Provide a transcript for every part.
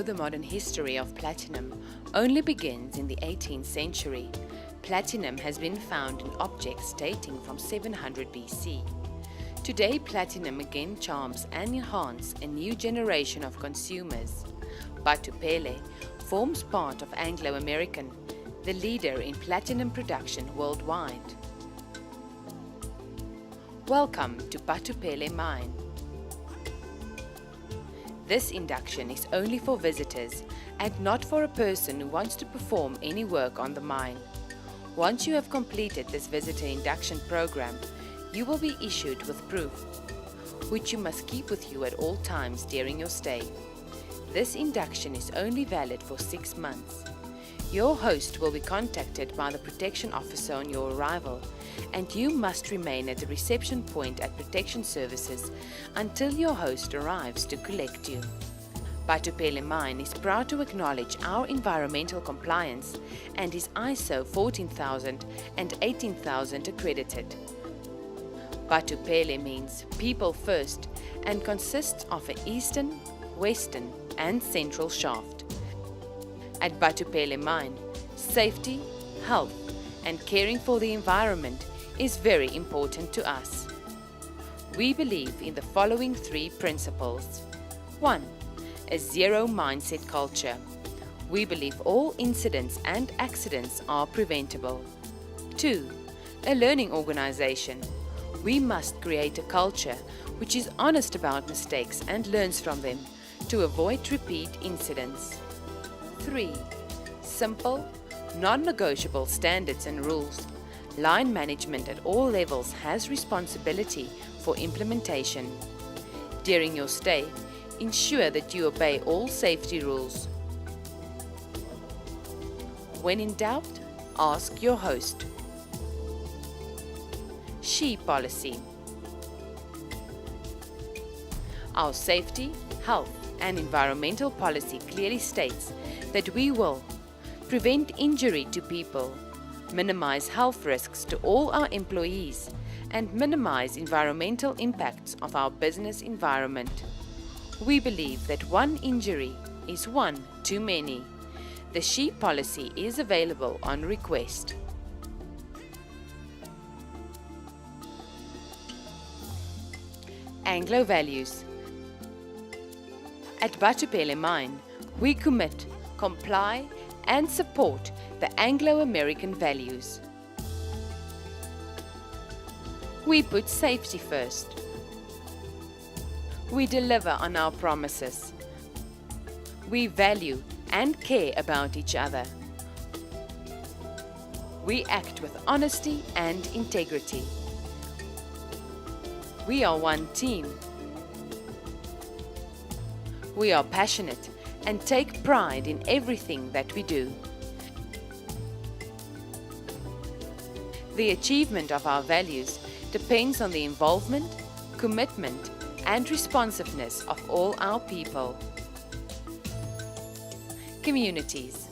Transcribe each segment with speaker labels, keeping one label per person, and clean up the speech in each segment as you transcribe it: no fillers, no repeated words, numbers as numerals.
Speaker 1: the modern history of platinum only begins in the 18th century, platinum has been found in objects dating from 700 BC. Today, platinum again charms and enhances a new generation of consumers. Bathopele forms part of Anglo-American, the leader in platinum production worldwide. Welcome to Bathopele Mine. This induction is only for visitors and not for a person who wants to perform any work on the mine. Once you have completed this visitor induction program, you will be issued with proof, which you must keep with you at all times during your stay. This induction is only valid for 6 months. Your host will be contacted by the protection officer on your arrival, and you must remain at the reception point at Protection Services until your host arrives to collect you. Bathopele Mine is proud to acknowledge our environmental compliance and is ISO 14000 and 18000 accredited. Bathopele means people first and consists of an eastern, western and central shaft. At Bathopele Mine, safety, health and caring for the environment is very important to us. We believe in the following 3 principles. 1. A zero mindset culture. We believe all incidents and accidents are preventable. 2. A learning organization. We must create a culture which is honest about mistakes and learns from them to avoid repeat incidents. 3. Simple, non-negotiable standards and rules. Line management at all levels has responsibility for implementation. During your stay, ensure that you obey all safety rules. When in doubt, ask your host. She policy. Our safety, health and environmental policy clearly states that we will prevent injury to people, minimize health risks to all our employees, and minimize environmental impacts of our business environment. We believe that one injury is one too many. The SHE policy is available on request. Anglo values. At Bathopele Mine, we commit, comply and support the Anglo-American values. We put safety first. We deliver on our promises. We value and care about each other. We act with honesty and integrity. We are one team. We are passionate and take pride in everything that we do. The achievement of our values depends on the involvement, commitment, and responsiveness of all our people. Communities.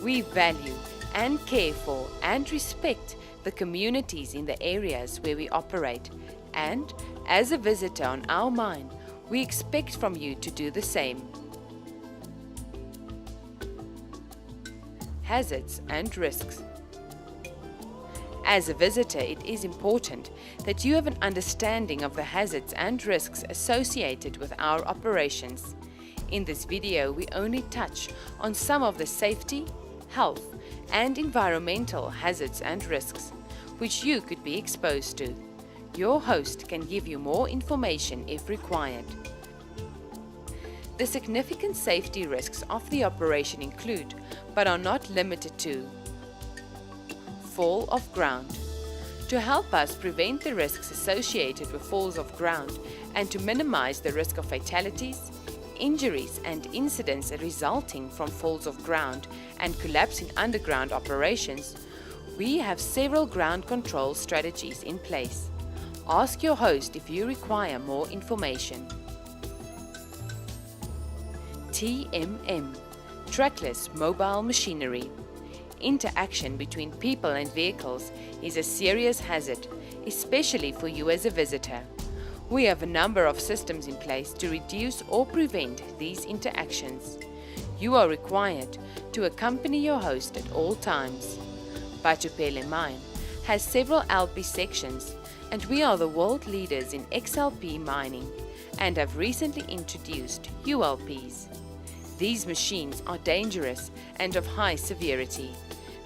Speaker 1: We value and care for and respect the communities in the areas where we operate, and as a visitor on our mine, we expect from you to do the same. Hazards and risks. As a visitor, it is important that you have an understanding of the hazards and risks associated with our operations. In this video, we only touch on some of the safety, health, and environmental hazards and risks which you could be exposed to. Your host can give you more information if required. The significant safety risks of the operation include, but are not limited to: fall of ground. To help us prevent the risks associated with falls of ground and to minimize the risk of fatalities, injuries and incidents resulting from falls of ground and collapse in underground operations, we have several ground control strategies in place. Ask your host if you require more information. TMM, trackless mobile machinery. Interaction between people and vehicles is a serious hazard, especially for you as a visitor. We have a number of systems in place to reduce or prevent these interactions. You are required to accompany your host at all times. Bathopele mine has several LP sections, and we are the world leaders in XLP mining and have recently introduced ULPs. These machines are dangerous and of high severity.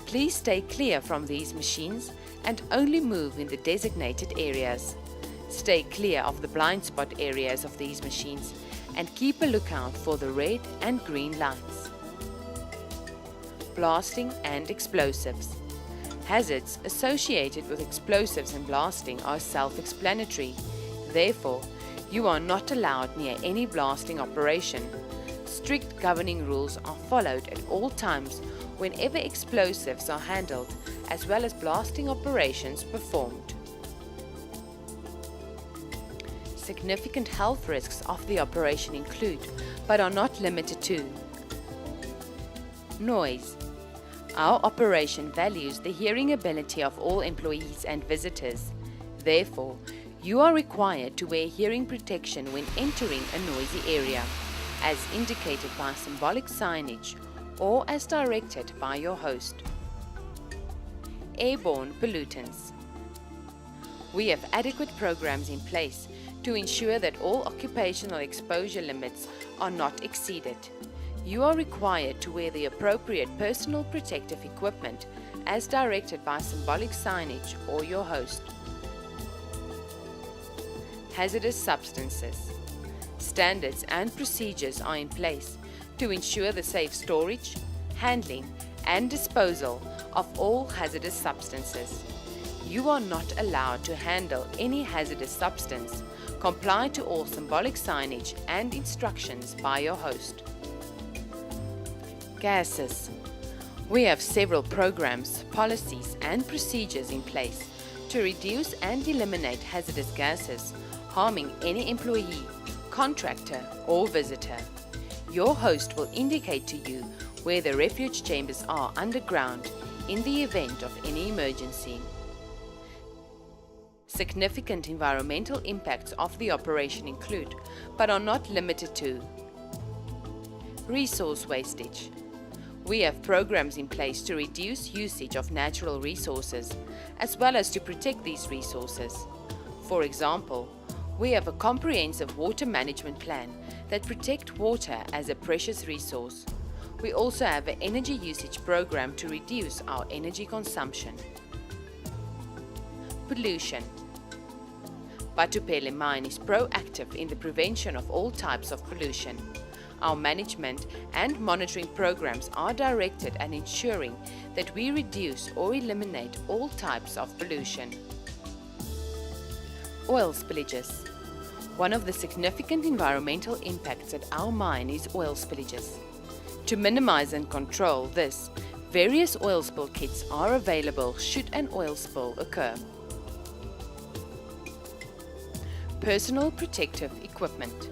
Speaker 1: Please stay clear from these machines and only move in the designated areas. Stay clear of the blind spot areas of these machines and keep a lookout for the red and green lights. Blasting and explosives. Hazards associated with explosives and blasting are self-explanatory. Therefore, you are not allowed near any blasting operation. Strict governing rules are followed at all times whenever explosives are handled, as well as blasting operations performed. Significant health risks of the operation include, but are not limited to: noise. Our operation values the hearing ability of all employees and visitors. Therefore, you are required to wear hearing protection when entering a noisy area, as indicated by symbolic signage or as directed by your host. Airborne pollutants. We have adequate programs in place to ensure that all occupational exposure limits are not exceeded. You are required to wear the appropriate personal protective equipment as directed by symbolic signage or your host. Hazardous substances. Standards and procedures are in place to ensure the safe storage, handling, and disposal of all hazardous substances. You are not allowed to handle any hazardous substance. Comply to all symbolic signage and instructions by your host. Gases. We have several programs, policies, and procedures in place to reduce and eliminate hazardous gases harming any employee, contractor, or visitor. Your host will indicate to you where the refuge chambers are underground in the event of any emergency. Significant environmental impacts of the operation include, but are not limited to: resource wastage. We have programs in place to reduce usage of natural resources, as well as to protect these resources. For example, we have a comprehensive water management plan that protects water as a precious resource. We also have an energy usage program to reduce our energy consumption. Pollution. Bathopele mine is proactive in the prevention of all types of pollution. Our management and monitoring programs are directed at ensuring that we reduce or eliminate all types of pollution. Oil spillages. One of the significant environmental impacts at our mine is oil spillages. To minimize and control this, various oil spill kits are available should an oil spill occur. Personal protective equipment.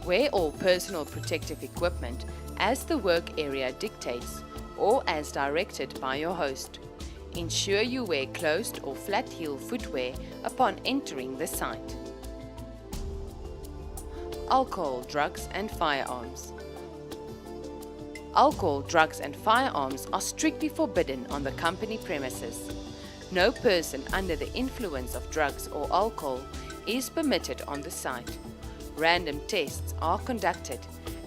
Speaker 1: Wear all personal protective equipment as the work area dictates or as directed by your host. Ensure you wear closed or flat heel footwear upon entering the site. Alcohol, drugs and firearms. Alcohol, drugs and firearms are strictly forbidden on the company premises. No person under the influence of drugs or alcohol is permitted on the site. Random tests are conducted,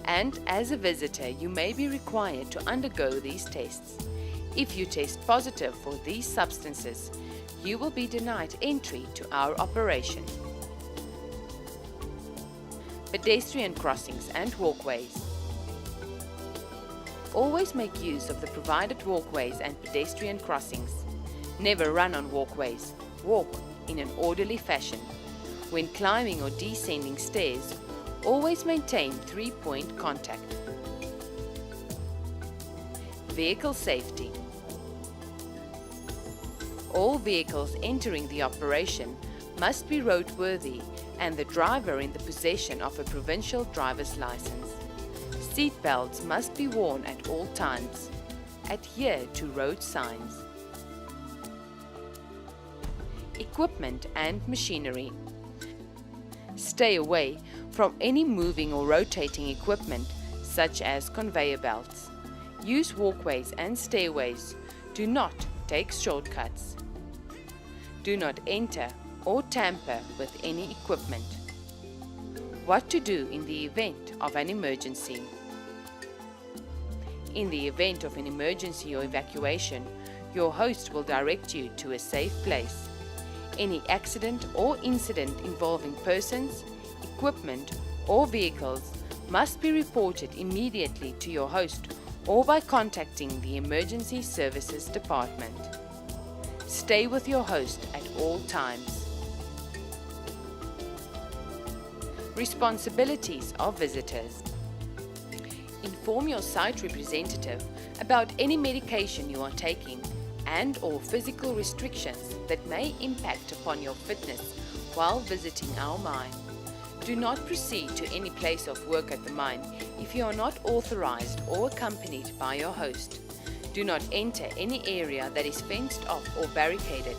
Speaker 1: and as a visitor you may be required to undergo these tests. If you test positive for these substances, you will be denied entry to our operation. Pedestrian crossings and walkways. Always make use of the provided walkways and pedestrian crossings. Never run on walkways. Walk in an orderly fashion. When climbing or descending stairs, always maintain 3-point contact. Vehicle safety. All vehicles entering the operation must be roadworthy and the driver in the possession of a provincial driver's license. Seat belts must be worn at all times. Adhere to road signs. Equipment and machinery. Stay away from any moving or rotating equipment such as conveyor belts. Use walkways and stairways. Do not take shortcuts. Do not enter or tamper with any equipment. What to do in the event of an emergency. In the event of an emergency or evacuation, your host will direct you to a safe place. Any accident or incident involving persons, equipment, or vehicles must be reported immediately to your host or by contacting the Emergency Services Department. Stay with your host at all times. Responsibilities of visitors. Inform your site representative about any medication you are taking and/or physical restrictions that may impact upon your fitness while visiting our mine. Do not proceed to any place of work at the mine if you are not authorized or accompanied by your host. Do not enter any area that is fenced off or barricaded.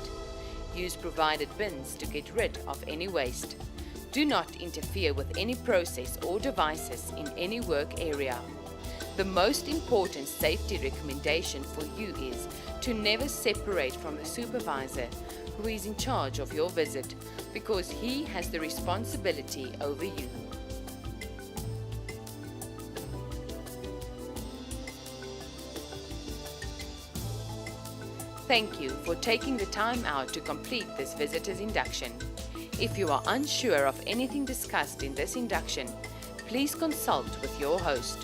Speaker 1: Use provided bins to get rid of any waste. Do not interfere with any process or devices in any work area. The most important safety recommendation for you is to never separate from the supervisor who is in charge of your visit, because he has the responsibility over you. Thank you for taking the time out to complete this visitor's induction. If you are unsure of anything discussed in this induction, please consult with your host.